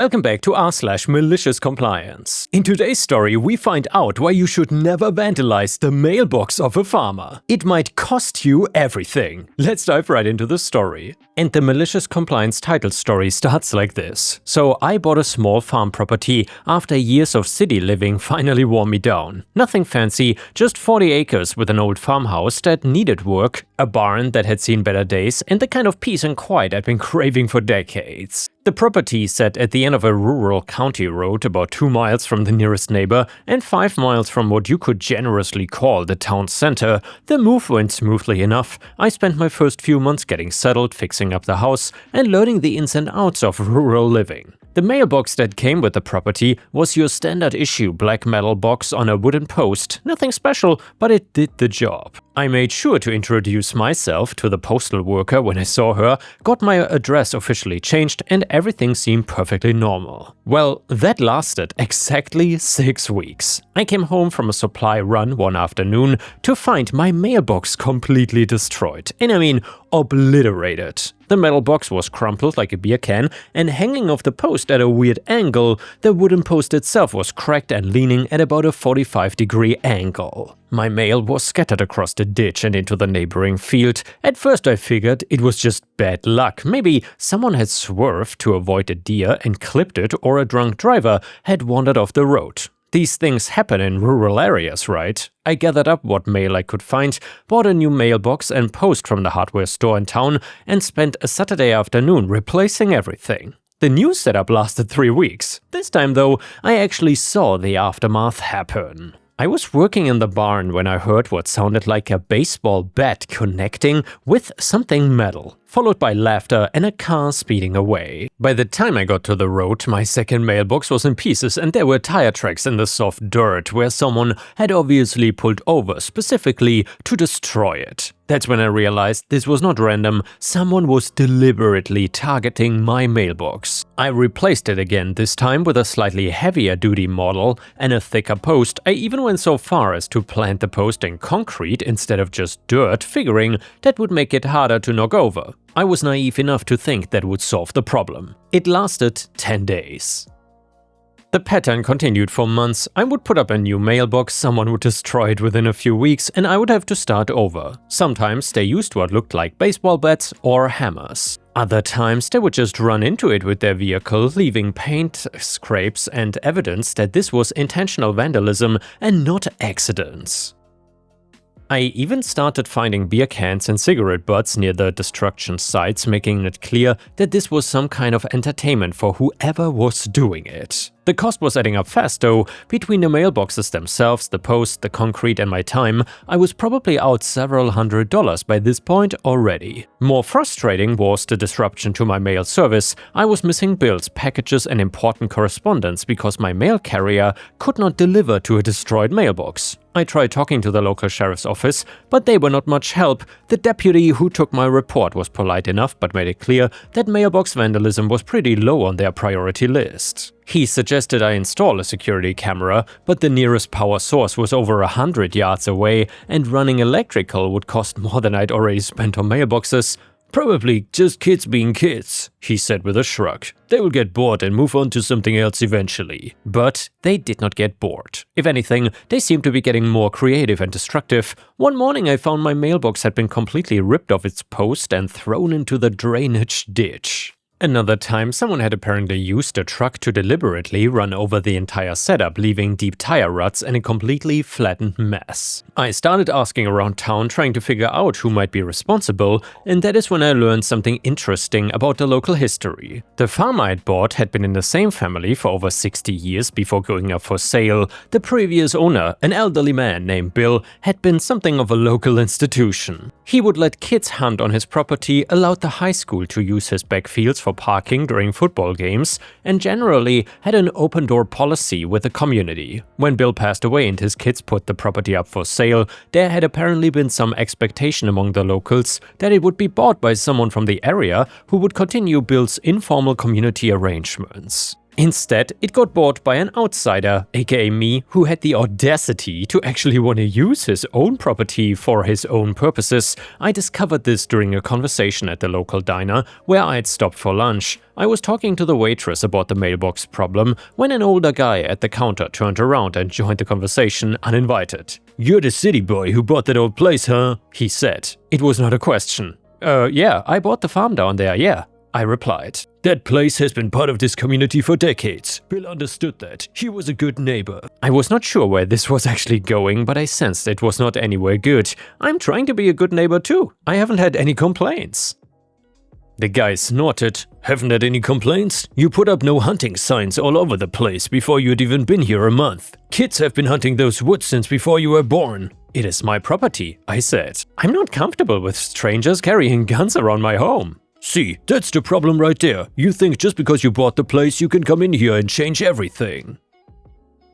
Welcome back to r/MaliciousCompliance. In today's story, we find out why you should never vandalize the mailbox of a farmer. It might cost you everything. Let's dive right into the story. And the Malicious Compliance title story starts like this. So I bought a small farm property after years of city living finally wore me down. Nothing fancy, just 40 acres with an old farmhouse that needed work, a barn that had seen better days, and the kind of peace and quiet I'd been craving for decades. The property sat at the end of a rural county road about 2 miles from the nearest neighbor and 5 miles from what you could generously call the town center. The move went smoothly enough. I spent my first few months getting settled, fixing up the house, and learning the ins and outs of rural living. The mailbox that came with the property was your standard issue black metal box on a wooden post. Nothing special, but it did the job. I made sure to introduce myself to the postal worker when I saw her, got my address officially changed, and everything seemed perfectly normal. Well, that lasted exactly 6 weeks. I came home from a supply run one afternoon to find my mailbox completely destroyed. And I mean, obliterated. The metal box was crumpled like a beer can and hanging off the post at a weird angle. The wooden post itself was cracked and leaning at about a 45-degree angle. My mail was scattered across the ditch and into the neighboring field. At first I figured it was just bad luck. Maybe someone had swerved to avoid a deer and clipped it, or a drunk driver had wandered off the road. These things happen in rural areas, right? I gathered up what mail I could find, bought a new mailbox and post from the hardware store in town, and spent a Saturday afternoon replacing everything. The new setup lasted 3 weeks. This time though, I actually saw the aftermath happen. I was working in the barn when I heard what sounded like a baseball bat connecting with something metal, followed by laughter and a car speeding away. By the time I got to the road, my second mailbox was in pieces and there were tire tracks in the soft dirt where someone had obviously pulled over specifically to destroy it. That's when I realized this was not random, someone was deliberately targeting my mailbox. I replaced it again, this time with a slightly heavier duty model and a thicker post. I even went so far as to plant the post in concrete instead of just dirt, figuring that would make it harder to knock over. I was naive enough to think that would solve the problem. It lasted 10 days. The pattern continued for months. I would put up a new mailbox, someone would destroy it within a few weeks, and I would have to start over. Sometimes they used what looked like baseball bats or hammers. Other times they would just run into it with their vehicle, leaving paint scrapes and evidence that this was intentional vandalism and not accidents. I even started finding beer cans and cigarette butts near the destruction sites, making it clear that this was some kind of entertainment for whoever was doing it. The cost was adding up fast though. Between the mailboxes themselves, the post, the concrete, and my time, I was probably out several $100s by this point already. More frustrating was the disruption to my mail service. I was missing bills, packages, and important correspondence because my mail carrier could not deliver to a destroyed mailbox. I tried talking to the local sheriff's office, but they were not much help. The deputy who took my report was polite enough but made it clear that mailbox vandalism was pretty low on their priority list. He suggested I install a security camera, but the nearest power source was over 100 yards away, and running electrical would cost more than I'd already spent on mailboxes. "Probably just kids being kids," he said with a shrug. "They will get bored and move on to something else eventually." But they did not get bored. If anything, they seemed to be getting more creative and destructive. One morning I found my mailbox had been completely ripped off its post and thrown into the drainage ditch. Another time, someone had apparently used a truck to deliberately run over the entire setup, leaving deep tire ruts and a completely flattened mess. I started asking around town, trying to figure out who might be responsible, and that is when I learned something interesting about the local history. The farm I'd bought had been in the same family for over 60 years before going up for sale. The previous owner, an elderly man named Bill, had been something of a local institution. He would let kids hunt on his property, allowed the high school to use his backfields for parking during football games, and generally had an open-door policy with the community. When Bill passed away and his kids put the property up for sale, there had apparently been some expectation among the locals that it would be bought by someone from the area who would continue Bill's informal community arrangements. Instead, it got bought by an outsider, aka me, who had the audacity to actually want to use his own property for his own purposes. I discovered this during a conversation at the local diner where I had stopped for lunch. I was talking to the waitress about the mailbox problem when an older guy at the counter turned around and joined the conversation uninvited. "You're the city boy who bought that old place, huh?" he said. It was not a question. Yeah, I bought the farm down there, yeah," I replied. "That place has been part of this community for decades. Bill understood that. He was a good neighbor." I was not sure where this was actually going, but I sensed it was not anywhere good. I'm trying to be a good neighbor too. I haven't had any complaints. The guy snorted. "Haven't had any complaints? You put up no hunting signs all over the place before you'd even been here a month. Kids have been hunting those woods since before you were born." "It is my property," I said. "I'm not comfortable with strangers carrying guns around my home." "See, that's the problem right there. You think just because you bought the place you can come in here and change everything."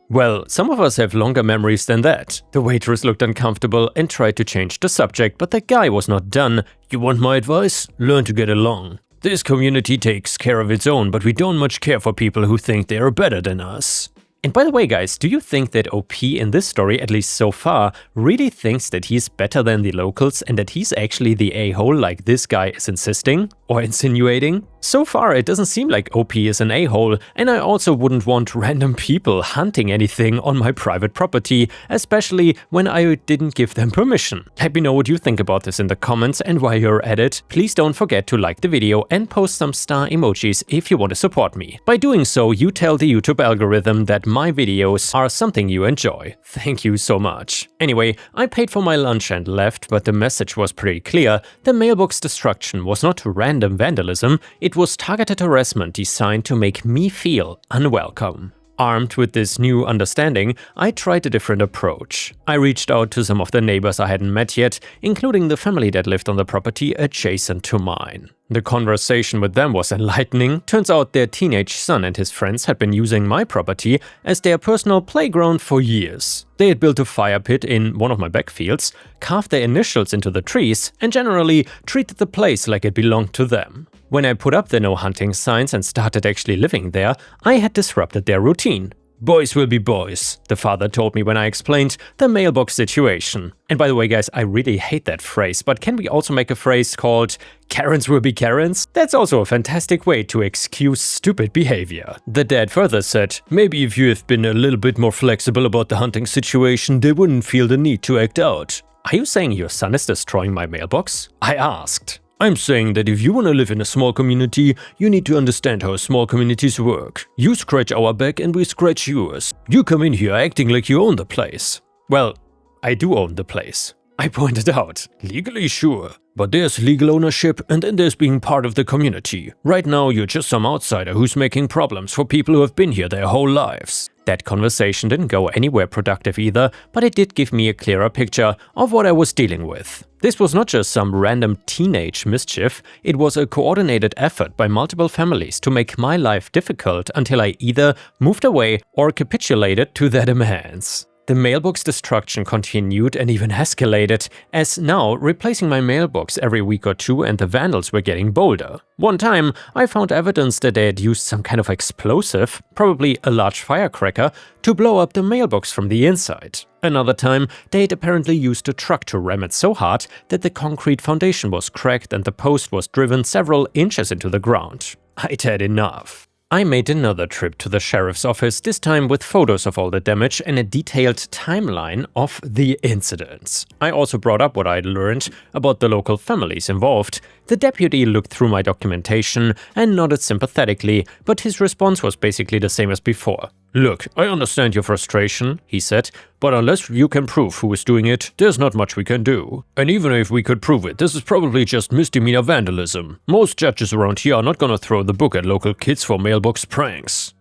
Well, some of us have longer memories than that. The waitress looked uncomfortable and tried to change the subject, but the guy was not done. "You want my advice? Learn to get along. This community takes care of its own, but we don't much care for people who think they are better than us." And by the way, guys, do you think that OP in this story, at least so far, really thinks that he's better than the locals and that he's actually the a-hole like this guy is insisting or insinuating? So far, it doesn't seem like OP is an a-hole, and I also wouldn't want random people hunting anything on my private property, especially when I didn't give them permission. Let me know what you think about this in the comments, and while you're at it, please don't forget to like the video and post some star emojis if you want to support me. By doing so, you tell the YouTube algorithm that my videos are something you enjoy. Thank you so much. Anyway, I paid for my lunch and left, but the message was pretty clear. The mailbox destruction was not random vandalism, it was targeted harassment designed to make me feel unwelcome. Armed with this new understanding, I tried a different approach. I reached out to some of the neighbors I hadn't met yet, including the family that lived on the property adjacent to mine. The conversation with them was enlightening. Turns out their teenage son and his friends had been using my property as their personal playground for years. They had built a fire pit in one of my backfields, carved their initials into the trees, and generally treated the place like it belonged to them. When I put up the no hunting signs and started actually living there, I had disrupted their routine. "Boys will be boys," the father told me when I explained the mailbox situation. And by the way, guys, I really hate that phrase, but can we also make a phrase called "Karens will be Karens"? That's also a fantastic way to excuse stupid behavior. The dad further said, "Maybe if you have been a little bit more flexible about the hunting situation, they wouldn't feel the need to act out." Are you saying your son is destroying my mailbox? I asked. "I'm saying that if you want to live in a small community, you need to understand how small communities work. You scratch our back and we scratch yours. You come in here acting like you own the place." Well, I do own the place, I pointed out. "Legally, sure. But there's legal ownership and then there's being part of the community. Right now, you're just some outsider who's making problems for people who have been here their whole lives." That conversation didn't go anywhere productive either, but it did give me a clearer picture of what I was dealing with. This was not just some random teenage mischief, it was a coordinated effort by multiple families to make my life difficult until I either moved away or capitulated to their demands. The mailbox destruction continued and even escalated, as now replacing my mailbox every week or two and the vandals were getting bolder. One time, I found evidence that they had used some kind of explosive, probably a large firecracker, to blow up the mailbox from the inside. Another time, they had apparently used a truck to ram it so hard that the concrete foundation was cracked and the post was driven several inches into the ground. I'd had enough. I made another trip to the sheriff's office, this time with photos of all the damage and a detailed timeline of the incidents. I also brought up what I'd learned about the local families involved. The deputy looked through my documentation and nodded sympathetically, but his response was basically the same as before. "Look, I understand your frustration," he said, "but unless you can prove who is doing it, there's not much we can do. And even if we could prove it, this is probably just misdemeanor vandalism. Most judges around here are not gonna throw the book at local kids for mailbox pranks."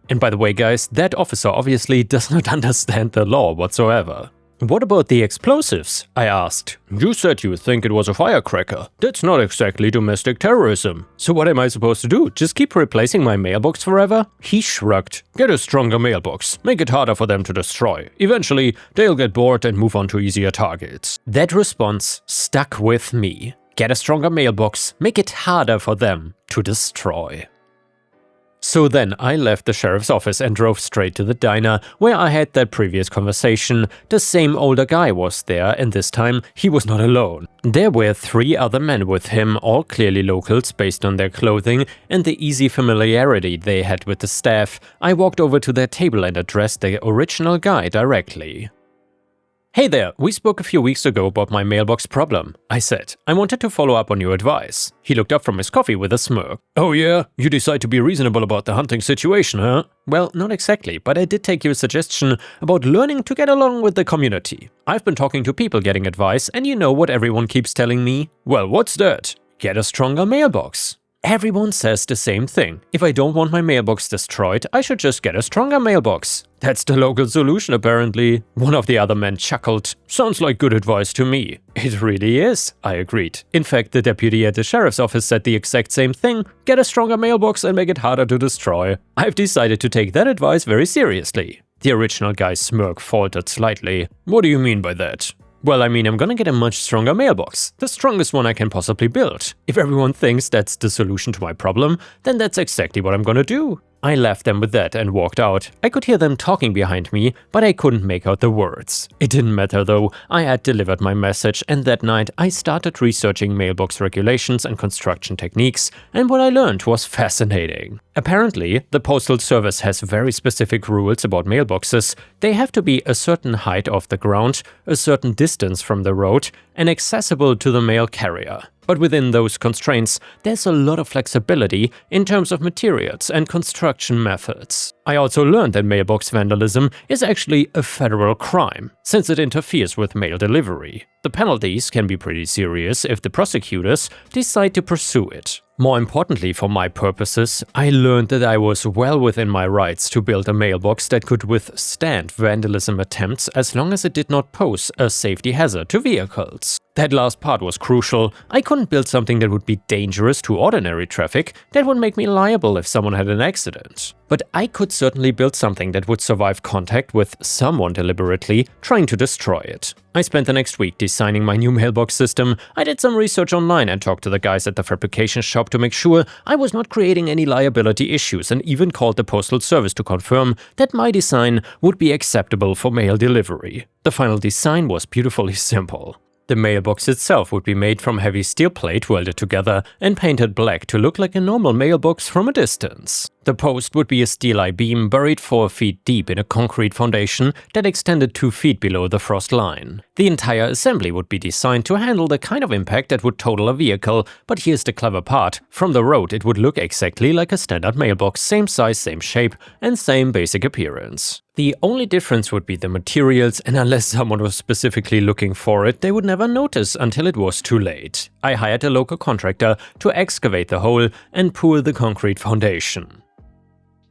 And by the way, guys, that officer obviously does not understand the law whatsoever. "What about the explosives?" I asked. "You said you think it was a firecracker. That's not exactly domestic terrorism. So what am I supposed to do? Just keep replacing my mailbox forever?" He shrugged. "Get a stronger mailbox. Make it harder for them to destroy. Eventually, they'll get bored and move on to easier targets." That response stuck with me. Get a stronger mailbox. Make it harder for them to destroy. So then I left the sheriff's office and drove straight to the diner where I had that previous conversation. The same older guy was there, and this time he was not alone. There were 3 other men with him, all clearly locals based on their clothing and the easy familiarity they had with the staff. I walked over to their table and addressed the original guy directly. "Hey there, we spoke a few weeks ago about my mailbox problem," I said. "I wanted to follow up on your advice." He looked up from his coffee with a smirk. "Oh yeah? You decide to be reasonable about the hunting situation, huh?" "Well, not exactly, but I did take your suggestion about learning to get along with the community. I've been talking to people getting advice, and you know what everyone keeps telling me?" "Well, what's that?" "Get a stronger mailbox." Everyone says the same thing. If I don't want my mailbox destroyed, I should just get a stronger mailbox. That's the local solution, apparently. One of the other men chuckled. "Sounds like good advice to me." "It really is," I agreed. In fact, the deputy at the sheriff's office said the exact same thing. Get a stronger mailbox and make it harder to destroy. I've decided to take that advice very seriously. The original guy's smirk faltered slightly. "What do you mean by that?" "Well, I mean, I'm gonna get a much stronger mailbox. The strongest one I can possibly build. If everyone thinks that's the solution to my problem, then that's exactly what I'm gonna do." I left them with that and walked out. I could hear them talking behind me, but I couldn't make out the words. It didn't matter though, I had delivered my message, and that night I started researching mailbox regulations and construction techniques, and what I learned was fascinating. Apparently, the Postal Service has very specific rules about mailboxes. They have to be a certain height off the ground, a certain distance from the road, and accessible to the mail carrier. But within those constraints, there's a lot of flexibility in terms of materials and construction methods. I also learned that mailbox vandalism is actually a federal crime, since it interferes with mail delivery. The penalties can be pretty serious if the prosecutors decide to pursue it. More importantly for my purposes, I learned that I was well within my rights to build a mailbox that could withstand vandalism attempts as long as it did not pose a safety hazard to vehicles. That last part was crucial. I couldn't build something that would be dangerous to ordinary traffic, that would make me liable if someone had an accident. But I could certainly build something that would survive contact with someone deliberately trying to destroy it. I spent the next week designing my new mailbox system. I did some research online and talked to the guys at the fabrication shop to make sure I was not creating any liability issues, and even called the Postal Service to confirm that my design would be acceptable for mail delivery. The final design was beautifully simple. The mailbox itself would be made from heavy steel plate welded together and painted black to look like a normal mailbox from a distance. The post would be a steel I-beam buried 4 feet deep in a concrete foundation that extended 2 feet below the frost line. The entire assembly would be designed to handle the kind of impact that would total a vehicle, but here's the clever part. From the road it would look exactly like a standard mailbox, same size, same shape, and same basic appearance. The only difference would be the materials, and unless someone was specifically looking for it, they would never notice until it was too late. I hired a local contractor to excavate the hole and pour the concrete foundation.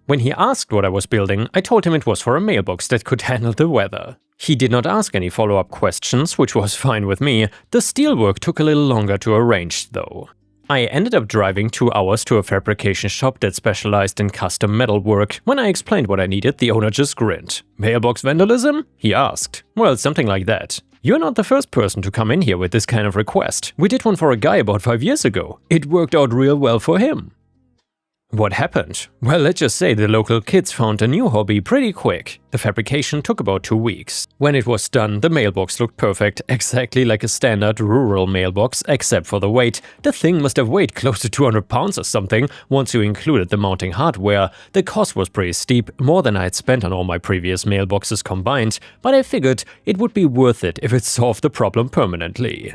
When he asked what I was building, I told him it was for a mailbox that could handle the weather. He did not ask any follow-up questions, which was fine with me. The steelwork took a little longer to arrange though. I ended up driving 2 hours to a fabrication shop that specialized in custom metal work. When I explained what I needed, the owner just grinned. "Mailbox vandalism?" he asked. "Well, something like that. You're not the first person to come in here with this kind of request. We did one for a guy about 5 years ago. It worked out real well for him." What happened? Well, let's just say the local kids found a new hobby pretty quick. The fabrication took about 2 weeks. When it was done, the mailbox looked perfect, exactly like a standard rural mailbox, except for the weight. The thing must have weighed close to 200 pounds or something, once you included the mounting hardware. The cost was pretty steep, more than I had spent on all my previous mailboxes combined, but I figured it would be worth it if it solved the problem permanently.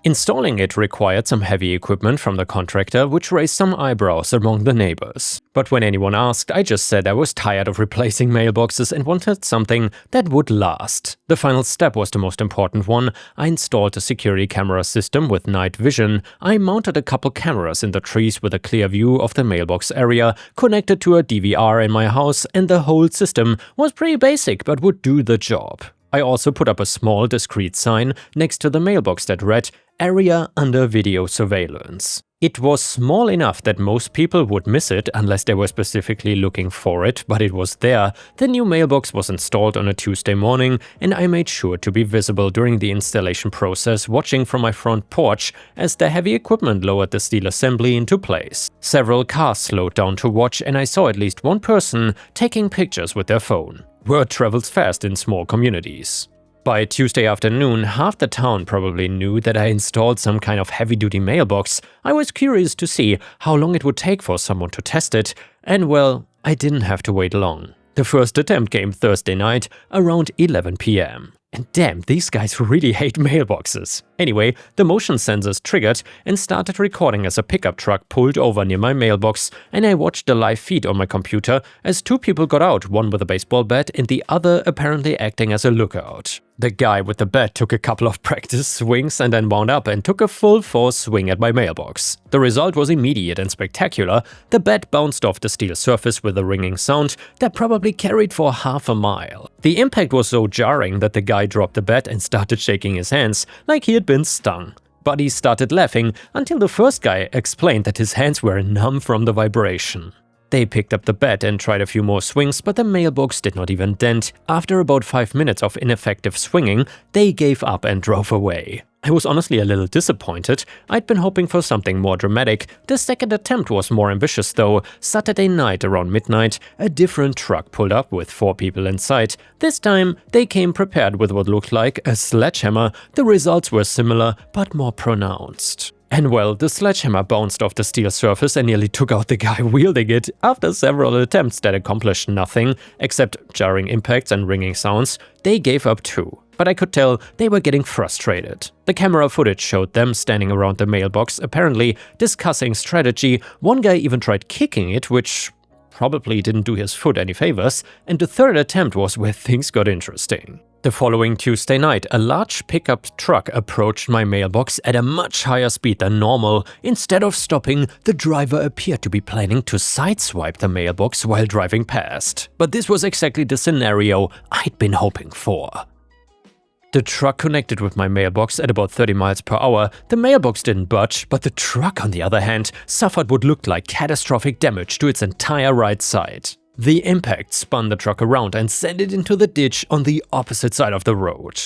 Installing it required some heavy equipment from the contractor, which raised some eyebrows among the neighbors. But when anyone asked, I just said I was tired of replacing mailboxes and wanted something that would last. The final step was the most important one. I installed a security camera system with night vision. I mounted a couple cameras in the trees with a clear view of the mailbox area, connected to a DVR in my house, and the whole system was pretty basic but would do the job. I also put up a small, discreet sign next to the mailbox that read, "Area under video surveillance." It was small enough that most people would miss it unless they were specifically looking for it, but it was there. The new mailbox was installed on a Tuesday morning, and I made sure to be visible during the installation process, watching from my front porch as the heavy equipment lowered the steel assembly into place. Several cars slowed down to watch, and I saw at least one person taking pictures with their phone. Word travels fast in small communities. By Tuesday afternoon, half the town probably knew that I installed some kind of heavy-duty mailbox. I was curious to see how long it would take for someone to test it, and well, I didn't have to wait long. The first attempt came Thursday night, around 11 p.m. And damn, these guys really hate mailboxes. Anyway, the motion sensors triggered and started recording as a pickup truck pulled over near my mailbox, and I watched the live feed on my computer as two people got out, one with a baseball bat and the other apparently acting as a lookout. The guy with the bat took a couple of practice swings and then wound up and took a full force swing at my mailbox. The result was immediate and spectacular. The bat bounced off the steel surface with a ringing sound that probably carried for half a mile. The impact was so jarring that the guy dropped the bat and started shaking his hands like he had been stung. Buddies started laughing until the first guy explained that his hands were numb from the vibration. They picked up the bat and tried a few more swings, but the mailbox did not even dent. After about 5 minutes of ineffective swinging, they gave up and drove away. I was honestly a little disappointed. I'd been hoping for something more dramatic. The second attempt was more ambitious though. Saturday night around midnight, a different truck pulled up with 4 people inside. This time, they came prepared with what looked like a sledgehammer. The results were similar, but more pronounced. And well, the sledgehammer bounced off the steel surface and nearly took out the guy wielding it. After several attempts that accomplished nothing, except jarring impacts and ringing sounds, they gave up too. But I could tell they were getting frustrated. The camera footage showed them standing around the mailbox, apparently discussing strategy. One guy even tried kicking it, which probably didn't do his foot any favors, and the third attempt was where things got interesting. The following Tuesday night, a large pickup truck approached my mailbox at a much higher speed than normal. Instead of stopping, the driver appeared to be planning to sideswipe the mailbox while driving past. But this was exactly the scenario I'd been hoping for. The truck connected with my mailbox at about 30 miles per hour. The mailbox didn't budge, but the truck, on the other hand, suffered what looked like catastrophic damage to its entire right side. The impact spun the truck around and sent it into the ditch on the opposite side of the road.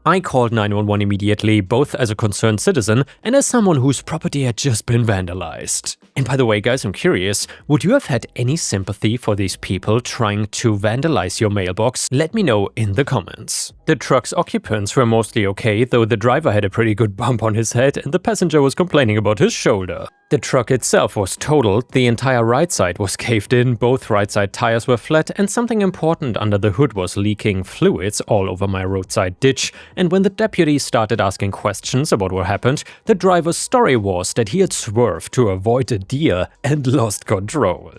I called 911 immediately, both as a concerned citizen and as someone whose property had just been vandalized. And by the way, guys, I'm curious, would you have had any sympathy for these people trying to vandalize your mailbox? Let me know in the comments. The truck's occupants were mostly okay, though the driver had a pretty good bump on his head and the passenger was complaining about his shoulder. The truck itself was totaled, the entire right side was caved in, both right side tires were flat, and something important under the hood was leaking fluids all over my roadside ditch. And when the deputy started asking questions about what happened, the driver's story was that he had swerved to avoid a deer and lost control.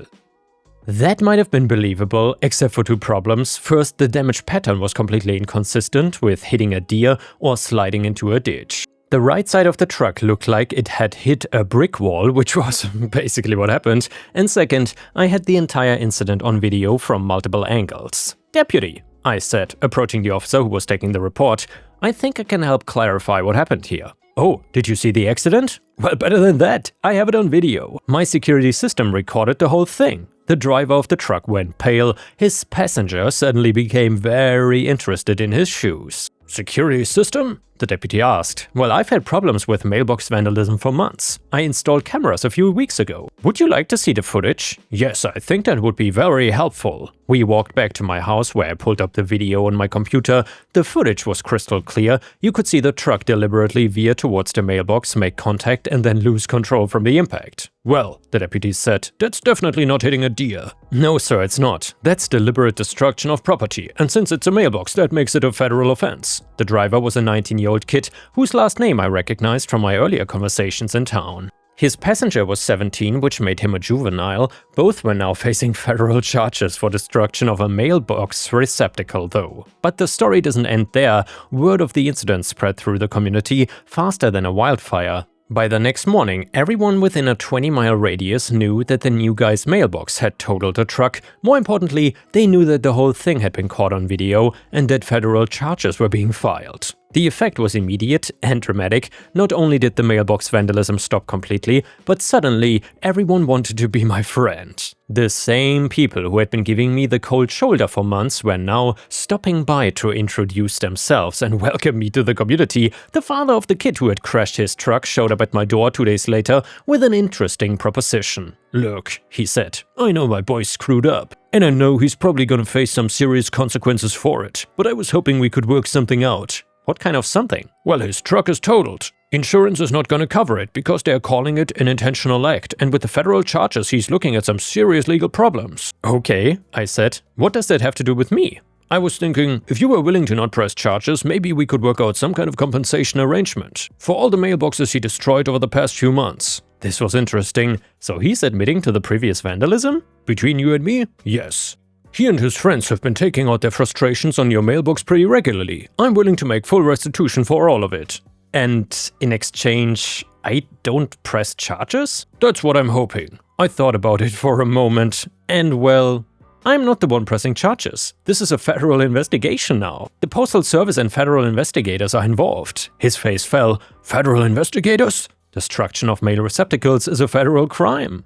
That might have been believable, except for 2 problems. First, the damage pattern was completely inconsistent, with hitting a deer or sliding into a ditch. The right side of the truck looked like it had hit a brick wall, which was basically what happened. And second, I had the entire incident on video from multiple angles. "Deputy," I said, approaching the officer who was taking the report, "I think I can help clarify what happened here." "Oh, did you see the accident?" "Well, better than that. I have it on video. My security system recorded the whole thing." The driver of the truck went pale. His passenger suddenly became very interested in his shoes. "Security system?" the deputy asked. "Well, I've had problems with mailbox vandalism for months. I installed cameras a few weeks ago. Would you like to see the footage?" "Yes, I think that would be very helpful." We walked back to my house where I pulled up the video on my computer. The footage was crystal clear. You could see the truck deliberately veer towards the mailbox, make contact, and then lose control from the impact. "Well," the deputy said, "that's definitely not hitting a deer." "No, sir, it's not. That's deliberate destruction of property, and since it's a mailbox, that makes it a federal offense." The driver was a 19-year-old kid whose last name I recognized from my earlier conversations in town. His passenger was 17, which made him a juvenile. Both were now facing federal charges for destruction of a mailbox receptacle, though. But the story doesn't end there. Word of the incident spread through the community faster than a wildfire. By the next morning, everyone within a 20-mile radius knew that the new guy's mailbox had totaled a truck. More importantly, they knew that the whole thing had been caught on video and that federal charges were being filed. The effect was immediate and dramatic. Not only did the mailbox vandalism stop completely, but suddenly everyone wanted to be my friend. The same people who had been giving me the cold shoulder for months were now stopping by to introduce themselves and welcome me to the community. The father of the kid who had crashed his truck showed up at my door 2 days later with an interesting proposition. "Look," he said, "I know my boy screwed up, and I know he's probably gonna face some serious consequences for it, but I was hoping we could work something out." What kind of something? "Well, his truck is totaled. Insurance is not gonna cover it because they're calling it an intentional act, and with the federal charges he's looking at some serious legal problems." "Okay," I said. "What does that have to do with me?" "I was thinking, if you were willing to not press charges, maybe we could work out some kind of compensation arrangement for all the mailboxes he destroyed over the past few months." This was interesting. So he's admitting to the previous vandalism? "Between you and me, yes. He and his friends have been taking out their frustrations on your mailbox pretty regularly. I'm willing to make full restitution for all of it." "And in exchange, I don't press charges?" "That's what I'm hoping." I thought about it for a moment, and well, I'm not the one pressing charges. This is a federal investigation now. The Postal Service and federal investigators are involved. His face fell. "Federal investigators? Destruction of mail receptacles is a federal crime."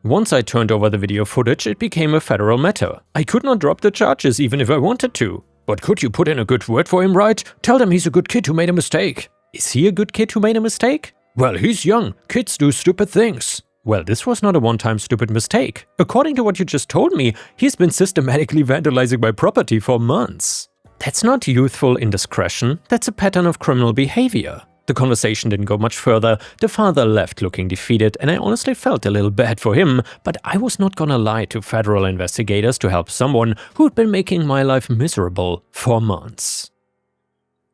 Once I turned over the video footage, it became a federal matter. I could not drop the charges even if I wanted to. "But could you put in a good word for him, right? Tell them he's a good kid who made a mistake." "Is he a good kid who made a mistake?" "Well, he's young. Kids do stupid things." Well, this was not a one-time stupid mistake. According to what you just told me, he's been systematically vandalizing my property for months. That's not youthful indiscretion, that's a pattern of criminal behavior. The conversation didn't go much further. The father left looking defeated, and I honestly felt a little bad for him, but I was not gonna lie to federal investigators to help someone who'd been making my life miserable for months.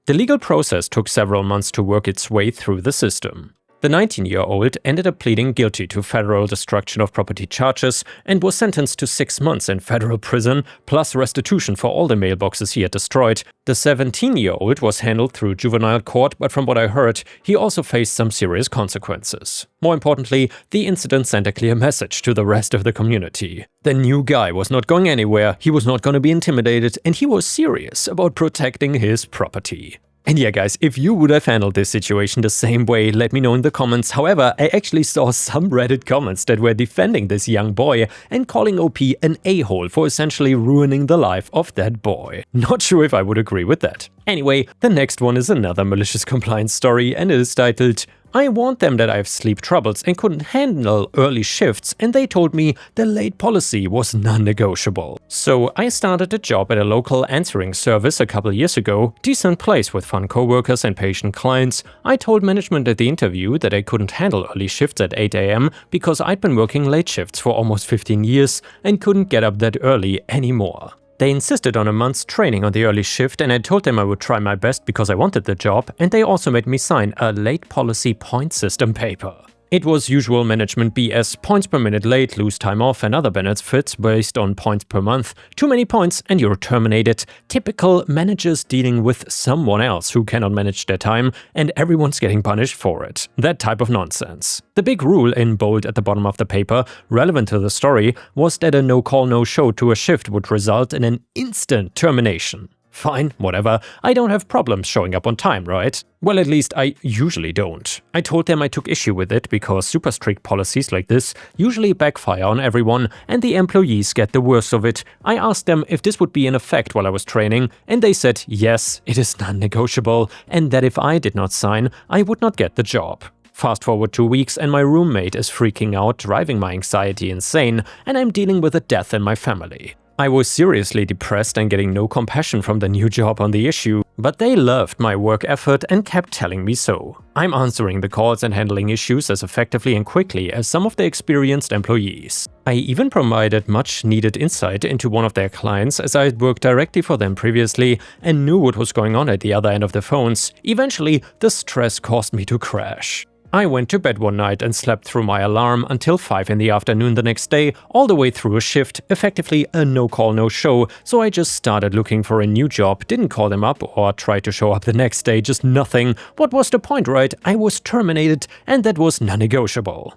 The legal process took several months to work its way through the system. The 19-year-old ended up pleading guilty to federal destruction of property charges and was sentenced to 6 months in federal prison, plus restitution for all the mailboxes he had destroyed. The 17-year-old was handled through juvenile court, but from what I heard, he also faced some serious consequences. More importantly, the incident sent a clear message to the rest of the community. The new guy was not going anywhere, he was not going to be intimidated, and he was serious about protecting his property. And yeah guys, if you would have handled this situation the same way, let me know in the comments. However, I actually saw some Reddit comments that were defending this young boy and calling OP an a-hole for essentially ruining the life of that boy. Not sure if I would agree with that. Anyway, the next one is another malicious compliance story and it is titled, "I warned them that I have sleep troubles and couldn't handle early shifts, and they told me the late policy was non-negotiable." So I started a job at a local answering service a couple years ago, decent place with fun coworkers and patient clients. I told management at the interview that I couldn't handle early shifts at 8 AM because I'd been working late shifts for almost 15 years and couldn't get up that early anymore. They insisted on a month's training on the early shift, and I told them I would try my best because I wanted the job, and they also made me sign a late policy point system paper. It was usual management BS, points per minute late, lose time off, and other benefits based on points per month. Too many points and you're terminated. Typical managers dealing with someone else who cannot manage their time, and everyone's getting punished for it. That type of nonsense. The big rule in bold at the bottom of the paper, relevant to the story, was that a no-call, no-show to a shift would result in an instant termination. Fine, whatever, I don't have problems showing up on time, right? Well, at least I usually don't. I told them I took issue with it because super strict policies like this usually backfire on everyone and the employees get the worst of it. I asked them if this would be in effect while I was training, and they said yes, it is non-negotiable, and that if I did not sign, I would not get the job. Fast forward 2 weeks and my roommate is freaking out, driving my anxiety insane, and I'm dealing with a death in my family. I was seriously depressed and getting no compassion from the new job on the issue, but they loved my work effort and kept telling me so. I'm answering the calls and handling issues as effectively and quickly as some of the experienced employees. I even provided much needed insight into one of their clients as I had worked directly for them previously and knew what was going on at the other end of the phones. Eventually, the stress caused me to crash. I went to bed one night and slept through my alarm until 5 in the afternoon the next day, all the way through a shift, effectively a no-call, no-show, so I just started looking for a new job, didn't call them up or try to show up the next day, just nothing. What was the point, right? I was terminated, and that was non-negotiable.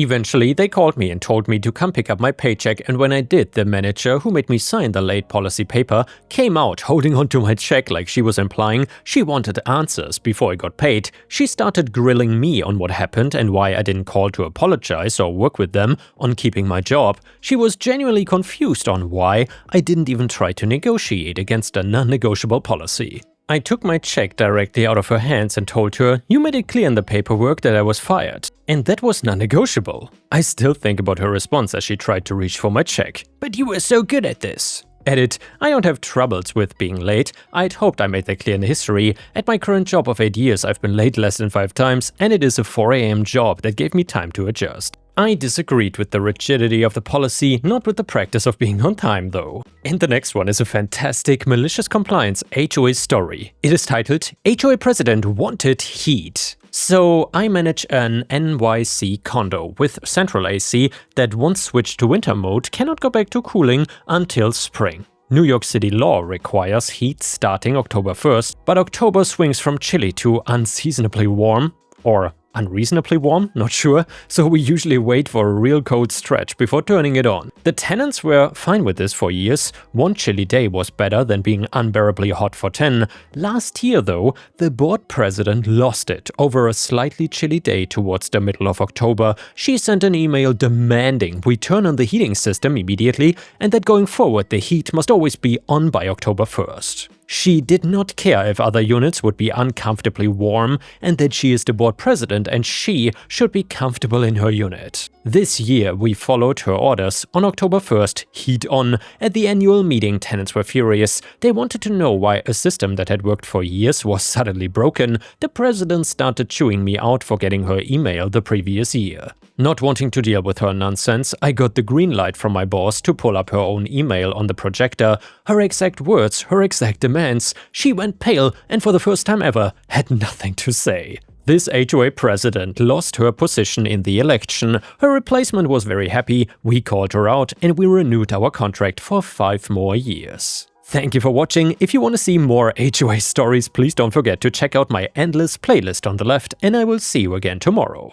Eventually, they called me and told me to come pick up my paycheck, and when I did, the manager who made me sign the late policy paper came out holding onto my check like she was implying she wanted answers before I got paid. She started grilling me on what happened and why I didn't call to apologize or work with them on keeping my job. She was genuinely confused on why I didn't even try to negotiate against a non-negotiable policy. I took my check directly out of her hands and told her, "You made it clear in the paperwork that I was fired." And that was non-negotiable. I still think about her response as she tried to reach for my check. "But you were so good at this." Edit: I don't have troubles with being late. I'd hoped I made that clear in the history. At my current job of 8 years, I've been late less than 5 times, and it is a 4 AM job that gave me time to adjust. I disagreed with the rigidity of the policy, not with the practice of being on time though. And the next one is a fantastic malicious compliance HOA story. It is titled HOA President Wanted Heat. So I manage an NYC condo with central AC that once switched to winter mode cannot go back to cooling until spring. New York City law requires heat starting October 1st, but October swings from chilly to unseasonably warm, or unreasonably warm, not sure, so we usually wait for a real cold stretch before turning it on. The tenants were fine with this for years. One chilly day was better than being unbearably hot for 10. Last year though, the board president lost it over a slightly chilly day towards the middle of October. She sent an email demanding we turn on the heating system immediately and that going forward the heat must always be on by October 1st. She did not care if other units would be uncomfortably warm and that she is the board president and she should be comfortable in her unit. This year we followed her orders. On October 1st, heat on. At the annual meeting, tenants were furious. They wanted to know why a system that had worked for years was suddenly broken. The president started chewing me out for getting her email the previous year. Not wanting to deal with her nonsense, I got the green light from my boss to pull up her own email on the projector. Her exact words, her exact demands. She went pale and for the first time ever had nothing to say. This HOA president lost her position in the election. Her replacement was very happy. We called her out and we renewed our contract for 5 more years. Thank you for watching. If you want to see more HOA stories, please don't forget to check out my endless playlist on the left, and I will see you again tomorrow.